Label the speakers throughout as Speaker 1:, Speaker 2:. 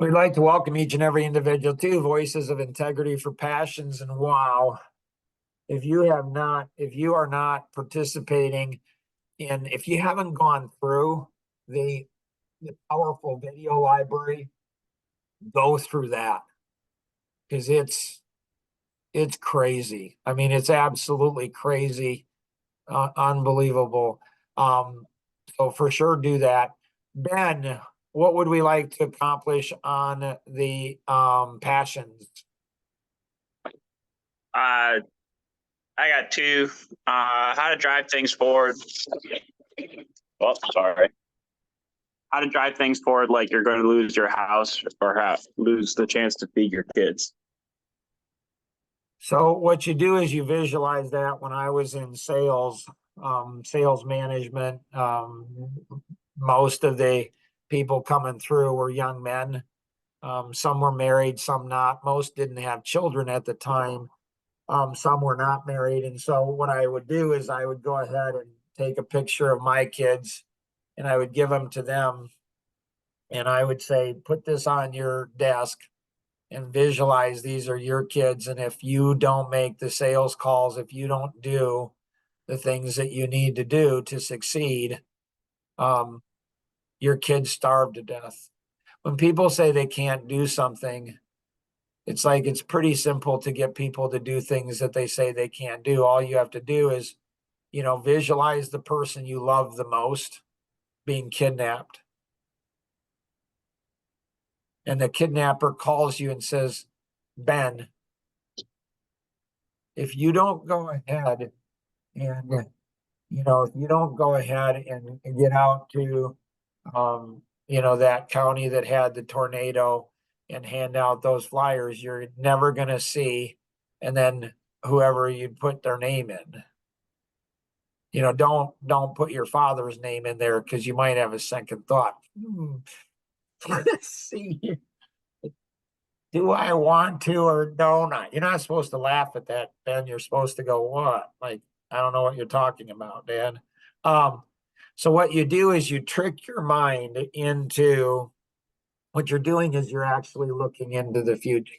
Speaker 1: We'd like to welcome each and every individual to Voices of Integrity for Passions. And wow, if you are not participating in, if you haven't gone through the, the powerful video library, go through that because it's crazy. I mean, it's absolutely crazy, unbelievable. So for sure do that. Ben, what would we like to accomplish on the passions?
Speaker 2: Uh, I got two. How to drive things forward. Oh, sorry. How to drive things forward like you're going to lose your house or lose the chance to feed your kids.
Speaker 1: So what you do is you visualize that. When I was in sales, sales management, most of the people coming through were young men. Some were married, some not. Most didn't have children at the time. Some were not married. And so what I would do is I would go ahead and take a picture of my kids and I would give them to them. And I would say, put this on your desk and visualize these are your kids. And if you don't make the sales calls, if you don't do the things that you need to do to succeed, your kids starve to death. When people say they can't do something, it's like it's pretty simple to get people to do things that they say they can't do. All you have to do is, visualize the person you love the most being kidnapped. And the kidnapper calls you and says, Ben, if you don't go ahead and, if you don't go ahead and get out to, that county that had the tornado and hand out those flyers, you're never going to see. And then whoever you put their name in, don't put your father's name in there because you might have a second thought. Let's see. Do I want to or don't I? You're not supposed to laugh at that, Ben. You're supposed to go, what? Like, I don't know what you're talking about, Dan. So what you do is you trick your mind into what you're doing is you're actually looking into the future.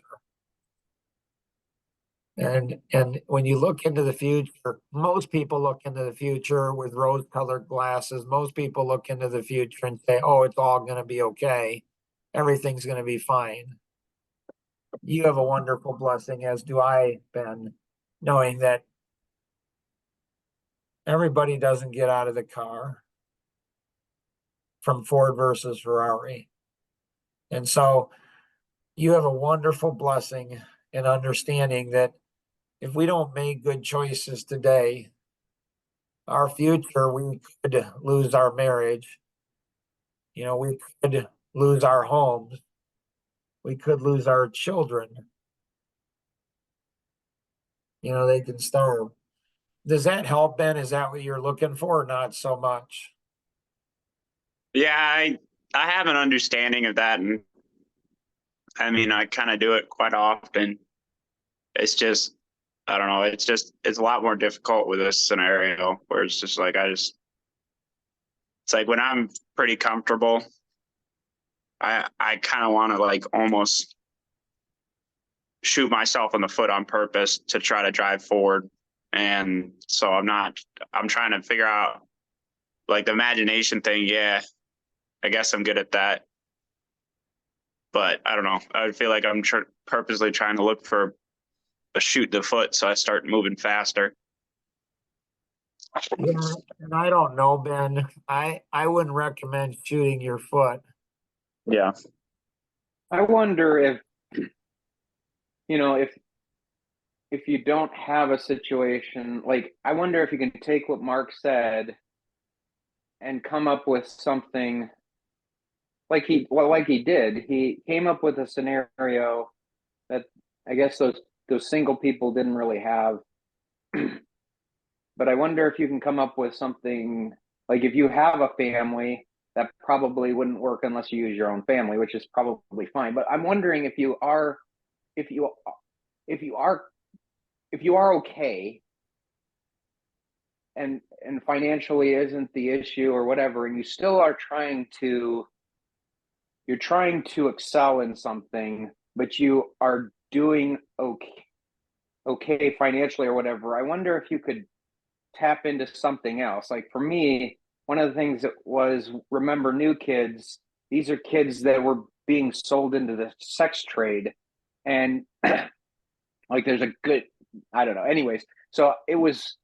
Speaker 1: And when you look into the future, most people look into the future with rose-colored glasses. Most people look into the future and say, oh, it's all going to be okay. Everything's going to be fine. You have a wonderful blessing, as do I, Ben, knowing that everybody doesn't get out of the car from Ford versus Ferrari. And so you have a wonderful blessing in understanding that if we don't make good choices today, our future, we could lose our marriage. We could lose our homes. We could lose our children. They can starve. Does that help, Ben? Is that what you're looking for? Not so much.
Speaker 2: Yeah, I have an understanding of that, and I mean I kind of do it quite often. It's just I don't know. It's a lot more difficult with this scenario where it's just like it's like when I'm pretty comfortable, I kind of want to like almost shoot myself in the foot on purpose to try to drive forward. And so I'm trying to figure out like the imagination thing. Yeah, I guess I'm good at that. But I don't know. I feel like I'm purposely trying to look for a shoot the foot so I start moving faster.
Speaker 1: Yeah, and I don't know, Ben. I wouldn't recommend shooting your foot.
Speaker 2: Yeah.
Speaker 3: I wonder if if you don't have a situation, like I wonder if you can take what Mark said and come up with something like he did. He came up with a scenario that I guess those single people didn't really have. But I wonder if you can come up with something like if you have a family, that probably wouldn't work unless you use your own family, which is probably fine. But I'm wondering if you are if you if you are if you are okay and financially isn't the issue or whatever, and you still are trying to you're trying to excel in something, but you are doing okay financially or whatever. I wonder if you could tap into something else. Like for me, one of the things that was, remember New Kids, these are kids that were being sold into the sex trade. And like there's a good, I don't know. Anyways, so it was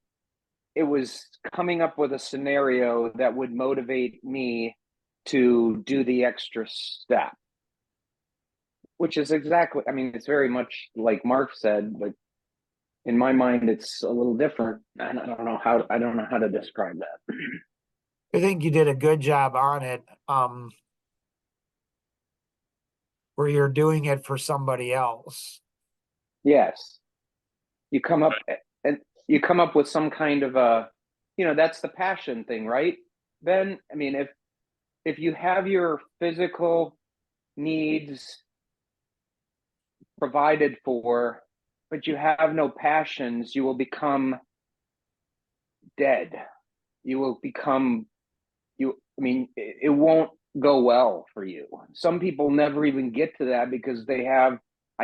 Speaker 3: coming up with a scenario that would motivate me to do the extra step, which is exactly, I mean, it's very much like Mark said, but in my mind, it's a little different. And I don't know how to describe that.
Speaker 1: I think you did a good job on it, where you're doing it for somebody else.
Speaker 3: Yes. You come up and you come up with some kind of a, that's the passion thing, right? Ben, I mean, if you have your physical needs provided for, but you have no passions, you will become dead. You will become I mean, it won't go well for you. Some people never even get to that because I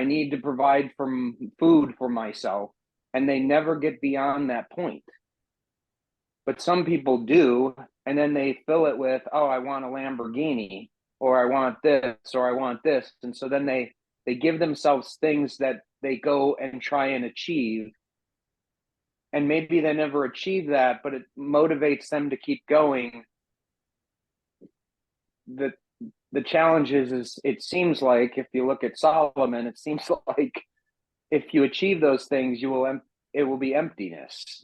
Speaker 3: need to provide food for myself, and they never get beyond that point. But some people do, and then they fill it with, oh, I want a Lamborghini, or I want this, or I want this. And so then they give themselves things that they go and try and achieve. And maybe they never achieve that, but it motivates them to keep going. The challenge is it seems like, if you look at Solomon, it seems like if you achieve those things, it will be emptiness,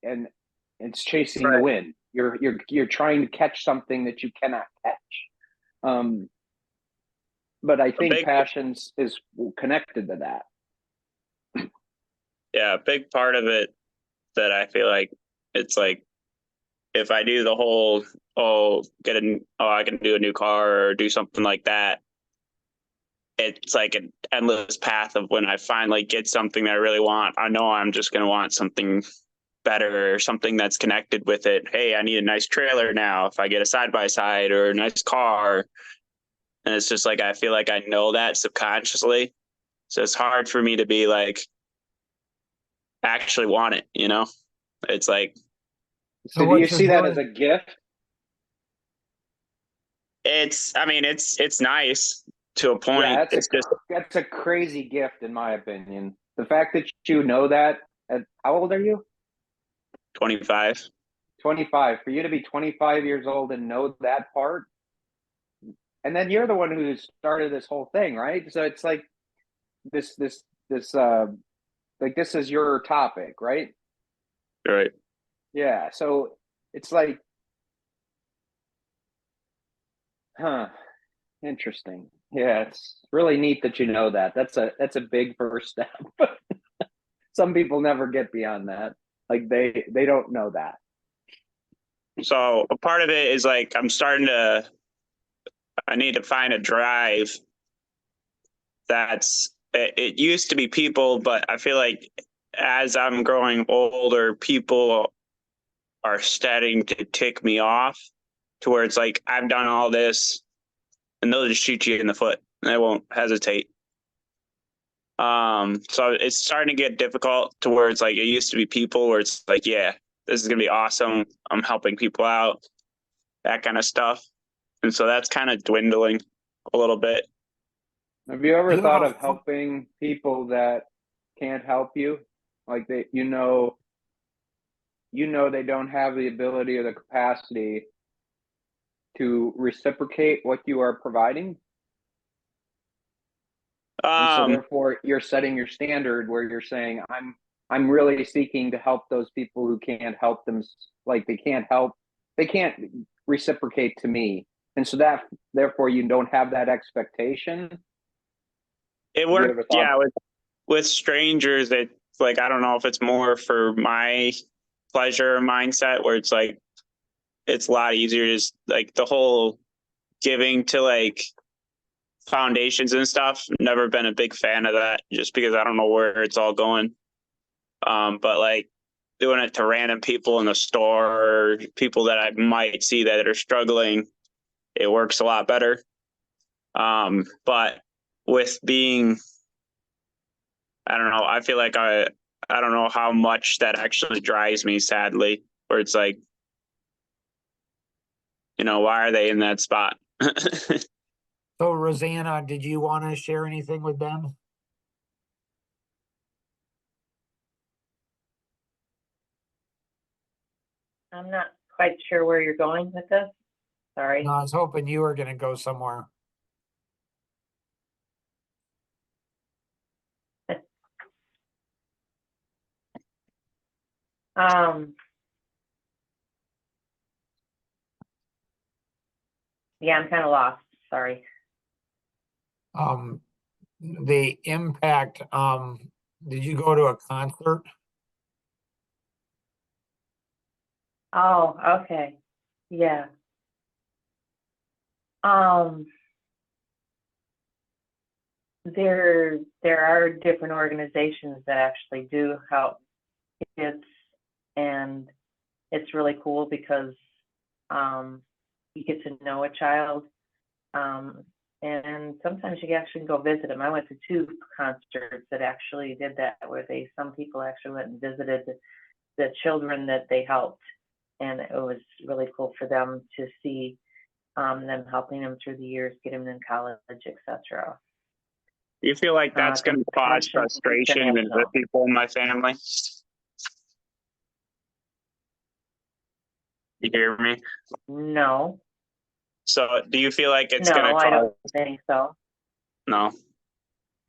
Speaker 3: and it's chasing the wind. You're trying to catch something that you cannot catch. But I think passions is connected to that.
Speaker 2: Yeah, a big part of it that I feel like it's like, if I do the whole, I can do a new car or do something like that, it's like an endless path of when I finally get something that I really want, I know I'm just going to want something better or something that's connected with it. Hey, I need a nice trailer now if I get a side-by-side, or a nice car. And it's just like, I feel like I know that subconsciously. So it's hard for me to be like, actually want it, It's like,
Speaker 3: so do you see that as a gift?
Speaker 2: it's nice to a point.
Speaker 3: Yeah, that's a crazy gift, in my opinion. The fact that you know that. How old are you?
Speaker 2: 25.
Speaker 3: 25. For you to be 25 years old and know that part, and then you're the one who started this whole thing, right? So it's like this like this is your topic, right?
Speaker 2: Right.
Speaker 3: Yeah. So it's like, interesting. Yeah, it's really neat that you know that. That's a big first step. Some people never get beyond that. Like they don't know that.
Speaker 2: So a part of it is like, I need to find a drive it used to be people, but I feel like as I'm growing older, people are starting to tick me off to where it's like, I've done all this and they'll just shoot you in the foot and they won't hesitate. So it's starting to get difficult to where it's like, it used to be people where it's like, yeah, this is going to be awesome. I'm helping people out, that kind of stuff. And so that's kind of dwindling a little bit.
Speaker 3: Have you ever thought of helping people that can't help you? Like they they don't have the ability or the capacity to reciprocate what you are providing. And so therefore you're setting your standard where you're saying, I'm really seeking to help those people who can't help them. Like they can't reciprocate to me. And so that therefore you don't have that expectation.
Speaker 2: It worked. Yeah. With strangers, it's like, I don't know if it's more for my pleasure mindset where it's like, it's a lot easier. Just like the whole giving to like foundations and stuff. Never been a big fan of that just because I don't know where it's all going. But like doing it to random people in the store or people that I might see that are struggling, it works a lot better. But with being, I don't know, I feel like I don't know how much that actually drives me, sadly, where it's like, why are they in that spot?
Speaker 1: So Rosanna, did you want to share anything with Ben?
Speaker 4: I'm not quite sure where you're going with this. Sorry.
Speaker 1: No, I was hoping you were gonna go somewhere.
Speaker 4: Um, yeah, I'm kind of lost. Sorry.
Speaker 1: The impact, did you go to a concert?
Speaker 4: Oh, okay. Yeah. Um, there are different organizations that actually do help kids, and it's really cool because you get to know a child, and sometimes you actually go visit them. I went to 2 concerts that actually did that, where some people actually went and visited the children that they helped, and it was really cool for them to see them helping them through the years, get them in college, etc.
Speaker 2: You feel like that's going to cause
Speaker 4: Compassion
Speaker 2: frustration with the
Speaker 4: International.
Speaker 2: people in my family? You hear me?
Speaker 4: No,
Speaker 2: So do you feel like it's
Speaker 4: no,
Speaker 2: going to
Speaker 4: I
Speaker 2: cause,
Speaker 4: don't think so.
Speaker 2: no,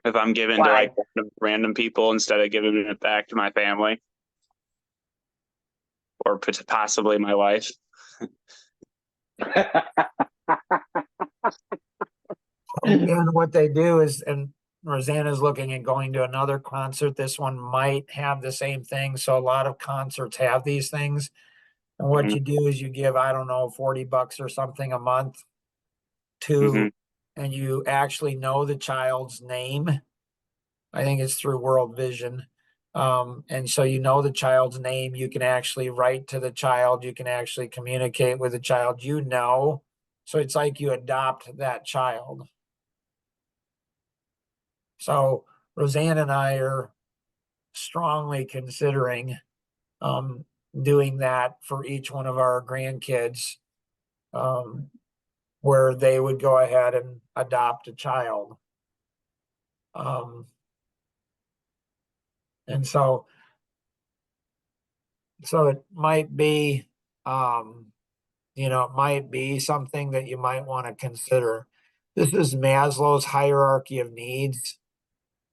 Speaker 2: if I'm giving to
Speaker 4: Why?
Speaker 2: like random people instead of giving it back to my family or possibly my wife?
Speaker 1: And what they do is, and Rosanna's looking at going to another concert. This one might have the same thing. So a lot of concerts have these things. And what
Speaker 2: Mhm.
Speaker 1: you do is you give, I don't know, $40 or something a month to,
Speaker 2: Mhm.
Speaker 1: and you actually know the child's name. I think it's through World Vision. And so you know the child's name. You can actually write to the child. You can actually communicate with the child, you know. So it's like you adopt that child. So Roseanne and I are strongly considering doing that for each one of our grandkids, um, where they would go ahead and adopt a child. And so it might be, it might be something that you might want to consider. This is Maslow's hierarchy of needs.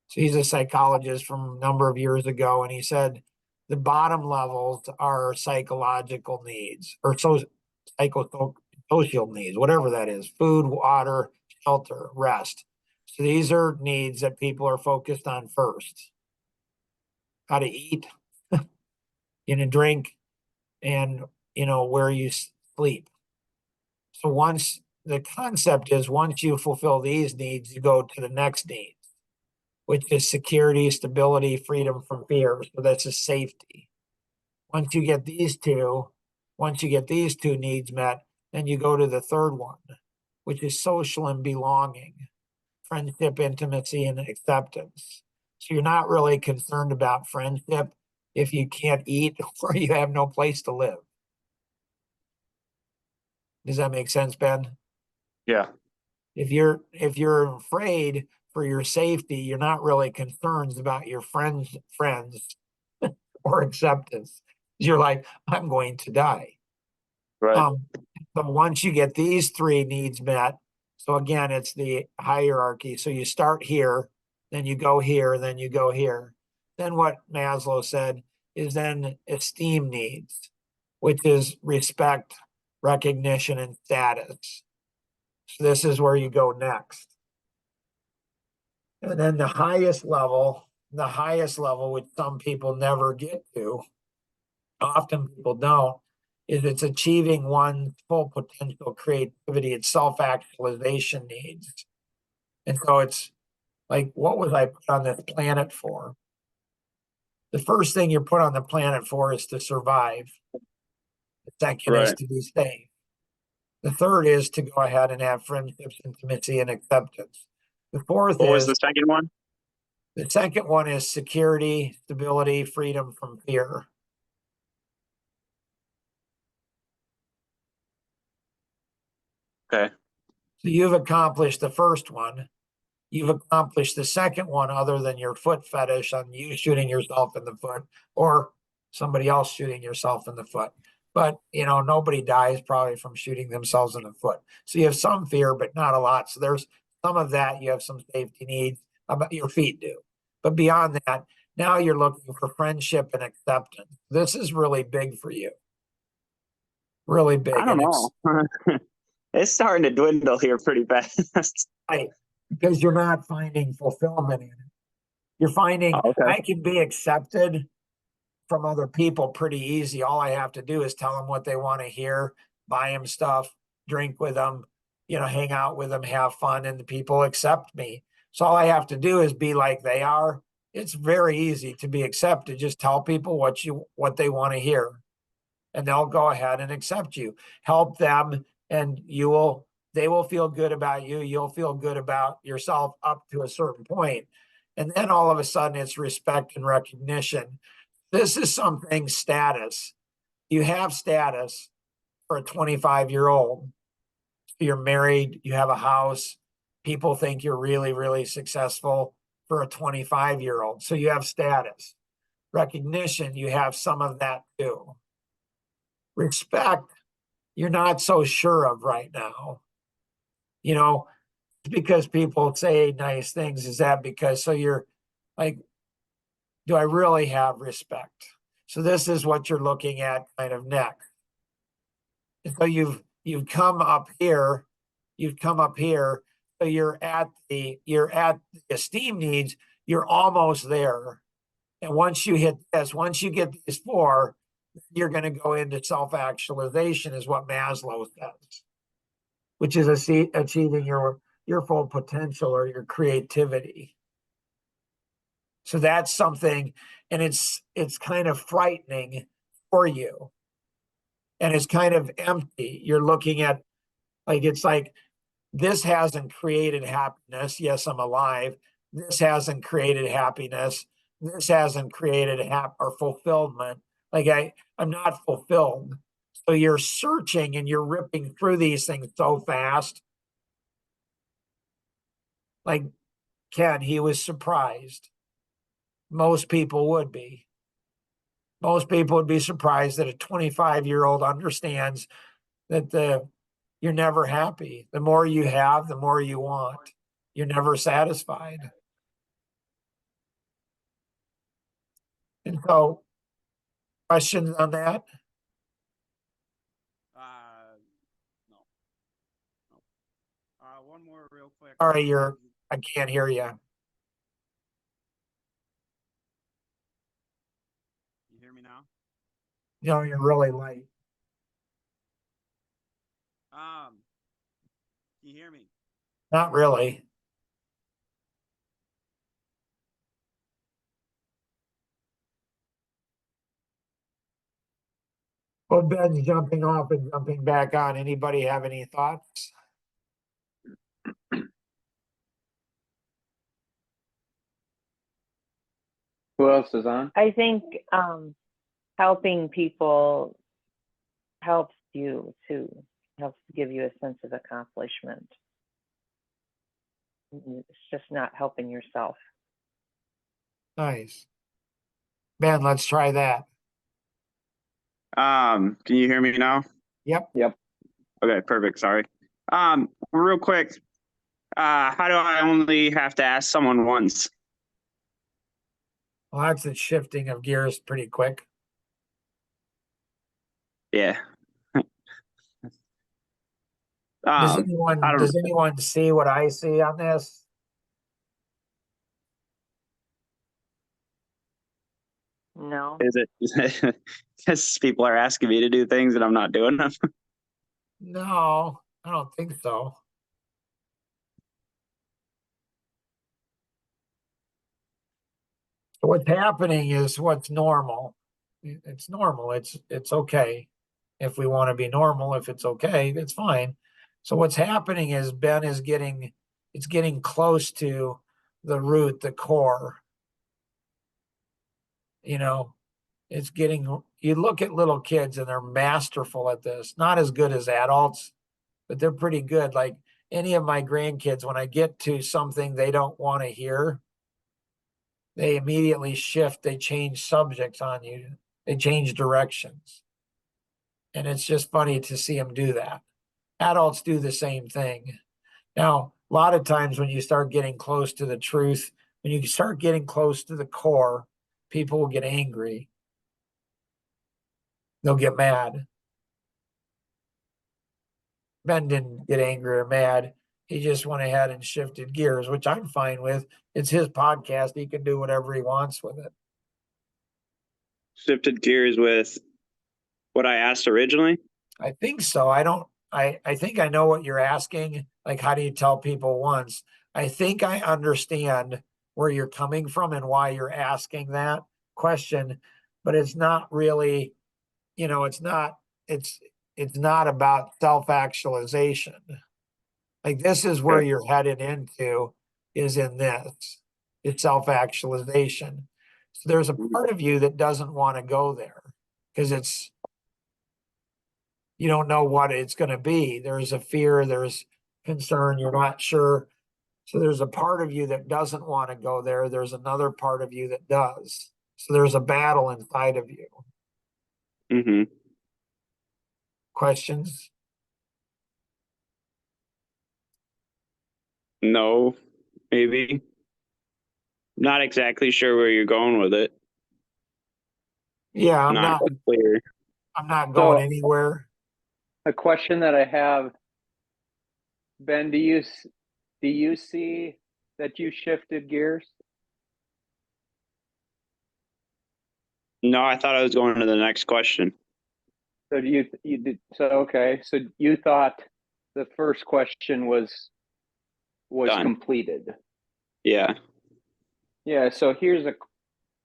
Speaker 1: So he's a psychologist from a number of years ago, and he said the bottom levels are psychological needs or psychosocial needs, whatever that is: food, water, shelter, rest. So these are needs that people are focused on first: how to eat, drink, and where you sleep. So once the concept is, once you fulfill these needs, you go to the next need, which is security, stability, freedom from fear. So that's a safety. Once you get these two, once you get these 2 needs met, then you go to the third one, which is social and belonging, friendship, intimacy, and acceptance. So you're not really concerned about friendship if you can't eat or you have no place to live. Does that make sense, Ben?
Speaker 2: Yeah.
Speaker 1: If you're afraid for your safety, you're not really concerned about your friends or acceptance. You're like, I'm going to die.
Speaker 2: Right.
Speaker 1: So once you get these 3 needs met, so again, it's the hierarchy. So you start here, then you go here, then you go here. Then what Maslow said is then esteem needs, which is respect, recognition, and status. So this is where you go next. And then the highest level, which some people never get to, often people don't, is it's achieving one's full potential creativity and self-actualization needs. And so it's like, what was I put on this planet for? The first thing you're put on the planet for is to survive. The second is
Speaker 2: Right.
Speaker 1: to be safe. The third is to go ahead and have friendships, intimacy, and acceptance. The fourth
Speaker 2: What was
Speaker 1: is,
Speaker 2: the second one?
Speaker 1: the second one is security, stability, freedom from fear.
Speaker 2: Okay.
Speaker 1: So you've accomplished the first one. You've accomplished the second one, other than your foot fetish on you shooting yourself in the foot or somebody else shooting yourself in the foot. But, you know, nobody dies probably from shooting themselves in the foot. So you have some fear, but not a lot. So there's some of that. You have some safety needs, about your feet do. But beyond that, now you're looking for friendship and acceptance. This is really big for you. Really big.
Speaker 2: I don't
Speaker 1: And
Speaker 2: know. It's starting to dwindle here pretty fast.
Speaker 1: right, because you're not finding fulfillment in it. You're finding
Speaker 2: Oh, okay.
Speaker 1: I can be accepted from other people pretty easy. All I have to do is tell them what they want to hear, buy them stuff, drink with them, you know, hang out with them, have fun, and the people accept me. So all I have to do is be like they are. It's very easy to be accepted. Just tell people what they want to hear, and they'll go ahead and accept you. Help them, and they will feel good about you. You'll feel good about yourself up to a certain point. And then all of a sudden it's respect and recognition. This is something status. You have status for a 25-year-old. You're married, you have a house. People think you're really, really successful for a 25-year-old. So you have status. Recognition, you have some of that too. Respect, you're not so sure of right now. You know, because people say nice things, is that because so you're like, do I really have respect? So this is what you're looking at kind of next. And so you've come up here, so you're at the esteem needs, you're almost there. And once you get these four, you're going to go into self-actualization, is what Maslow says, which is achieving your full potential or your creativity. So that's something, and it's kind of frightening for you. And it's kind of empty. You're looking at, like, it's like, this hasn't created happiness. Yes, I'm alive. This hasn't created happiness. This hasn't created or fulfillment. Like, I'm not fulfilled. So you're searching and you're ripping through these things so fast. Like Ken, he was surprised. Most people would be. Most people would be surprised that a 25-year-old understands that you're never happy. The more you have, the more you want. You're never satisfied. And so, questions on that?
Speaker 5: No. One more real quick.
Speaker 1: All right, I can't hear you.
Speaker 5: You hear me now?
Speaker 1: You know, you're really light.
Speaker 5: Can you hear me?
Speaker 1: Not really. Well, Ben's jumping off and jumping back on. Anybody have any thoughts?
Speaker 3: Who else is on?
Speaker 4: I think helping people helps you too, helps give you a sense of accomplishment. It's just not helping yourself.
Speaker 1: Nice. Ben, let's try that.
Speaker 2: Can you hear me now?
Speaker 1: Yep.
Speaker 2: Okay, perfect. Sorry. Real quick, how do I only have to ask someone once?
Speaker 1: Well, that's a shifting of gears pretty quick.
Speaker 2: Yeah.
Speaker 1: Does
Speaker 2: I don't.
Speaker 1: does anyone see what I see on this?
Speaker 4: No.
Speaker 2: Is it because people are asking me to do things and I'm not doing them?
Speaker 1: No, I don't think so. What's happening is what's normal. It's normal. It's okay. if we want to be normal, if it's okay, it's fine. So what's happening is Ben is it's getting close to the root, the core. You know, you look at little kids and they're masterful at this, not as good as adults, but they're pretty good. Like any of my grandkids, when I get to something they don't want to hear, they immediately shift, they change subjects on you, they change directions. And it's just funny to see them do that. Adults do the same thing. Now, a lot of times when you start getting close to the truth, when you start getting close to the core, people will get angry. They'll get mad. Ben didn't get angry or mad. He just went ahead and shifted gears, which I'm fine with. It's his podcast. He can do whatever he wants with it.
Speaker 2: Shifted gears with what I asked originally.
Speaker 1: I think so. I think I know what you're asking. Like, how do you tell people once? I think I understand where you're coming from and why you're asking that question, but it's not really, it's not about self-actualization. Like, this is where you're headed into, is in this. It's self-actualization. So there's a part of you that doesn't want to go there because you don't know what it's going to be. There's a fear, there's concern, you're not sure. So there's a part of you that doesn't want to go there. There's another part of you that does. So there's a battle inside of you.
Speaker 2: Mm-hmm.
Speaker 1: Questions?
Speaker 2: No, maybe. Not exactly sure where you're going with it.
Speaker 1: Yeah, I'm
Speaker 2: Not
Speaker 1: not
Speaker 2: clear.
Speaker 1: going
Speaker 3: So-
Speaker 1: anywhere.
Speaker 3: A question that I have, Ben, do you see that you shifted gears?
Speaker 2: No, I thought I was going to the next question.
Speaker 3: So you did, so okay, so you thought the first question was
Speaker 2: Done.
Speaker 3: completed.
Speaker 2: Yeah.
Speaker 3: Yeah, so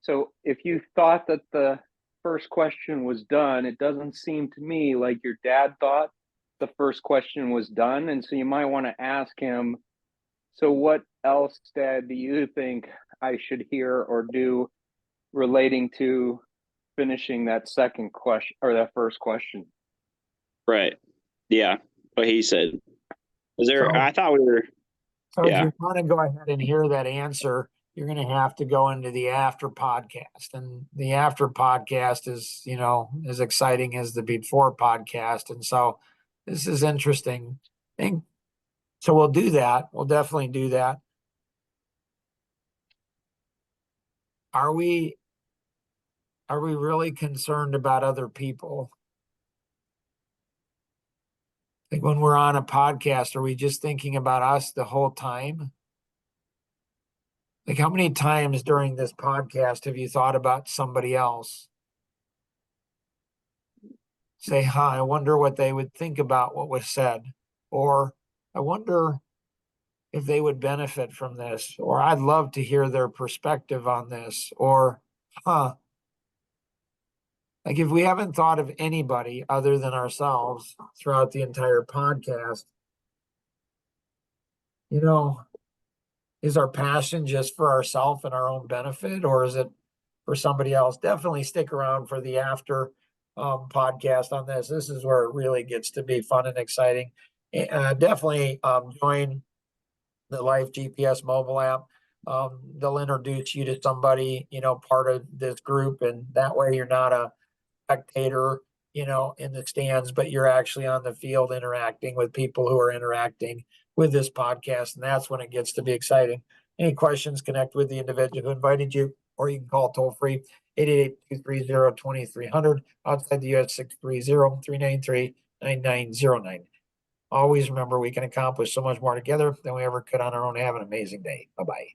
Speaker 3: so if you thought that the first question was done, it doesn't seem to me like your dad thought the first question was done. And so you might want to ask him, so what else, Dad, do you think I should hear or do relating to finishing that second question or that first question?
Speaker 2: Right. Yeah. What he said. I thought we were.
Speaker 1: So
Speaker 2: Yeah.
Speaker 1: if you want to go ahead and hear that answer, you're going to have to go into the after podcast. And the after podcast is, as exciting as the before podcast. And so this is interesting. So we'll do that. We'll definitely do that. Are we really concerned about other people? Like when we're on a podcast, are we just thinking about us the whole time? Like, how many times during this podcast have you thought about somebody else? Say, I wonder what they would think about what was said. Or I wonder if they would benefit from this. Or I'd love to hear their perspective on this. Or, like if we haven't thought of anybody other than ourselves throughout the entire podcast, is our passion just for ourselves and our own benefit, or is it for somebody else? Definitely stick around for the after podcast on this. This is where it really gets to be fun and exciting. Definitely join the Life GPS mobile app. They'll introduce you to somebody, part of this group, and that way you're not a spectator, in the stands, but you're actually on the field interacting with people who are interacting with this podcast. And that's when it gets to be exciting. Any questions, connect with the individual who invited you, or you can call toll free 888-230-2300, outside the US 630-393-9909. Always remember, we can accomplish so much more together than we ever could on our own. Have an amazing day. Bye-bye.